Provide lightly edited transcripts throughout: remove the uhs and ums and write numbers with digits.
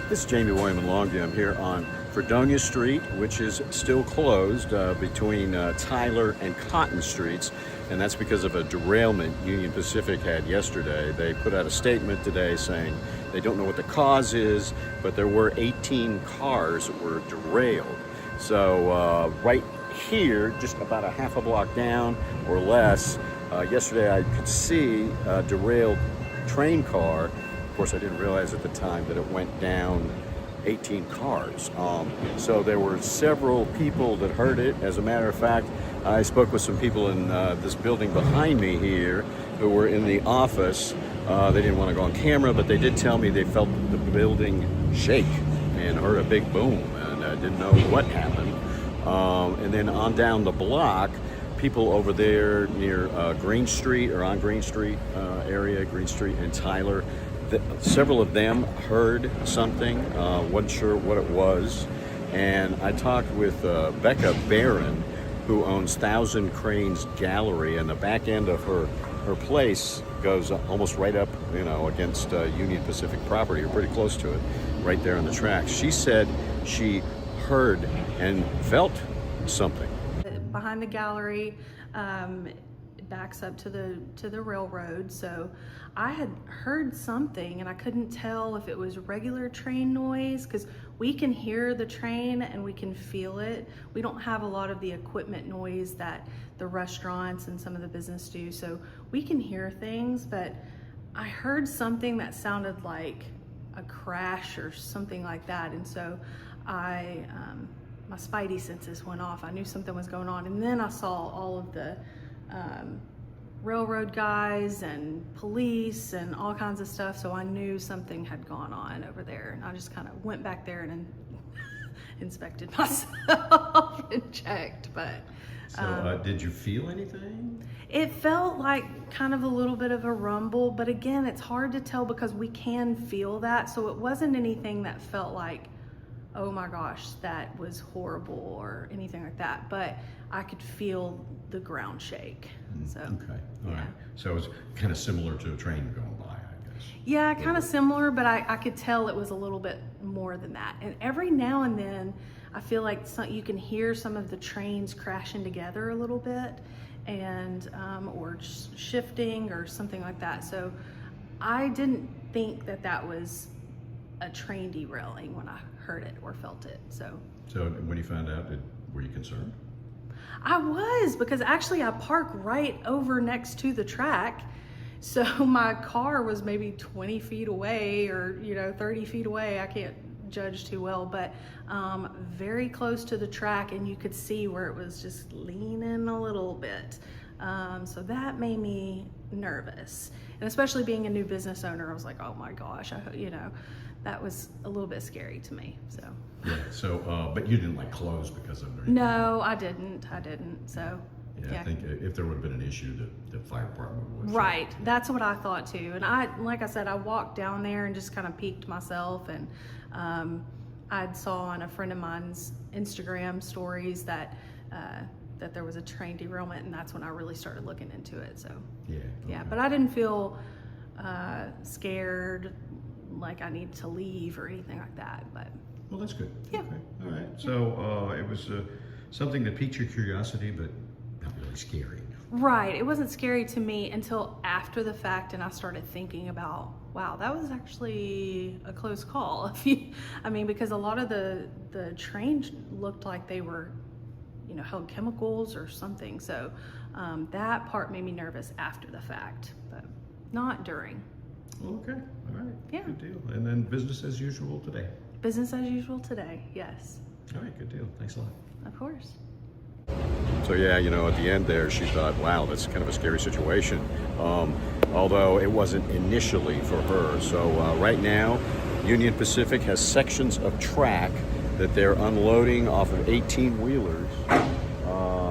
This is Jamey, Boyum, and Longview. I'm here on Fredonia Street, which is still closed between Tyler and Cotton Streets, and that's because of a derailment Union Pacific had yesterday. They put out a statement today saying they don't know what the cause is, but there were 18 cars that were derailed. So right here, just about a half a block down or less, yesterday I could see a derailed train car. Of course, I didn't realize at the time that it went down 18 cars. So there were several people that heard it. As a matter of fact, I spoke with some people in this building behind me here who were in the office. They didn't want to go on camera, but they did tell me they felt the building shake and heard a big boom, and didn't know what happened. And then on down the block, people over there near Green Street or on Green Street area, Green Street and Tyler, several of them heard something, wasn't sure what it was. And I talked with Becca Barron, who owns Thousand Cranes Gallery, and the back end of her place goes almost right up, against Union Pacific property, or pretty close to it, right there on the tracks. She said she heard and felt something. Behind the gallery, it backs up to the railroad, so I had heard something and I couldn't tell if it was regular train noise, because we can hear the train and we can feel it. We don't have a lot of the equipment noise that the restaurants and some of the business do, so we can hear things, but I heard something that sounded like a crash or something like that, and so my spidey senses went off. I knew something was going on, and then I saw all of the railroad guys and police and all kinds of stuff, so I knew something had gone on over there, and I just kind of went back there and inspected myself and checked. But So did you feel anything? it felt like kind of a little bit of a rumble, but again, it's hard to tell because we can feel that, so it wasn't anything that felt like, oh my gosh, that was horrible or anything like that, but I could feel the ground shake. So Okay, all yeah. right. So it was kind of similar to a train going by, I guess. Yeah, kind of similar, but I could tell it was a little bit more than that. And every now and then, I feel like you can hear some of the trains crashing together a little bit, and or shifting or something like that. So I didn't think that was a train derailing when I heard it or felt it. So when you found out, were you concerned? I was, because actually I park right over next to the track. So my car was maybe 20 feet away or 30 feet away. I can't judge too well, but very close to the track, and you could see where it was just leaning a little bit. So that made me nervous, and especially being a new business owner, I was like, oh my gosh, that was a little bit scary to me. So Yeah. So, but you didn't close because of it? no, I didn't. So Yeah, I think if there would have been an issue, the fire department would. right, that's what I thought too. And like I said, I walked down there and just kind of peeked myself, and I saw on a friend of mine's Instagram stories that there was a train derailment, and that's when I really started looking into it. So Yeah. yeah, okay. but I didn't feel scared, like I needed to leave or anything like that. But Well, that's good. Yeah. Okay. All right. So it was something that piqued your curiosity, but not really scary. right, it wasn't scary to me until after the fact, and I started thinking about, wow, that was actually a close call. Because a lot of the trains looked like they were, held chemicals or something. So that part made me nervous after the fact, but not during. Okay. All right. Yeah. Good deal. And then business as usual today. Business as usual today, yes. All right. Good deal. Thanks a lot. Of course. So yeah, at the end there, she thought, wow, that's kind of a scary situation. Although it wasn't initially for her. So right now, Union Pacific has sections of track that they're unloading off of 18-wheelers.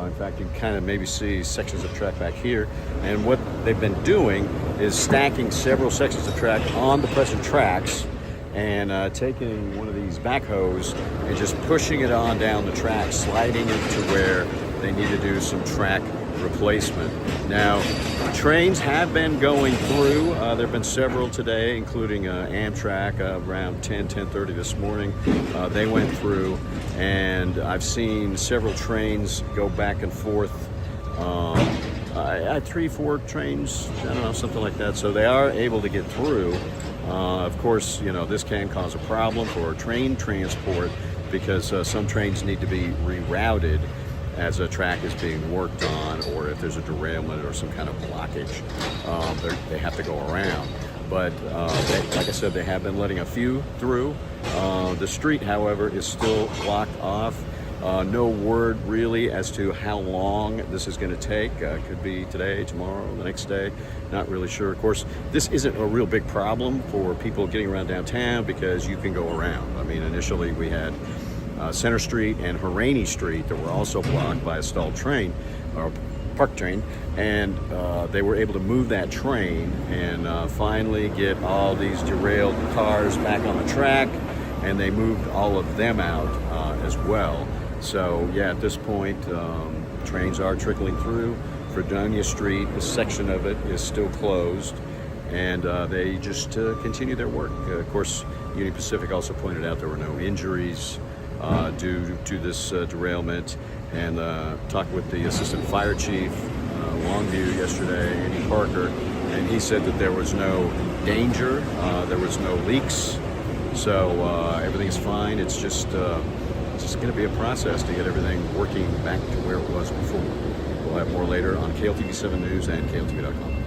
In fact, you can kind of maybe see sections of track back here. And what they've been doing is stacking several sections of track on the present tracks and taking one of these backhoes and just pushing it on down the track, sliding it to where they need to do some track replacement. Now, trains have been going through. There have been several today, including Amtrak around 10:30 this morning. They went through, and I've seen several trains go back and forth. I had 3-4 trains, I don't know, something like that. So they are able to get through. Of course, you know, this can cause a problem for train transport because some trains need to be rerouted as a track is being worked on, or if there's a derailment or some kind of blockage, they have to go around. But like I said, they have been letting a few through. The street, however, is still blocked off. No word really as to how long this is going to take. Could be today, tomorrow, the next day. Not really sure. Of course, this isn't a real big problem for people getting around downtown because you can go around. I mean, initially we had Center Street and Harani Street that were also blocked by a stalled train, or park train, and they were able to move that train and finally get all these derailed cars back on the track, and they moved all of them out as well. So yeah, at this point, trains are trickling through. Fredonia Street, a section of it is still closed, and they just continue their work. Of course, Union Pacific also pointed out there were no injuries due to this derailment, and talked with the assistant fire chief, Longview, yesterday, Andy Parker, and he said that there was no danger, there was no leaks, so everything is fine. It's just going to be a process to get everything working back to where it was before. We'll have more later on KLTV 7 News and KLTV.com.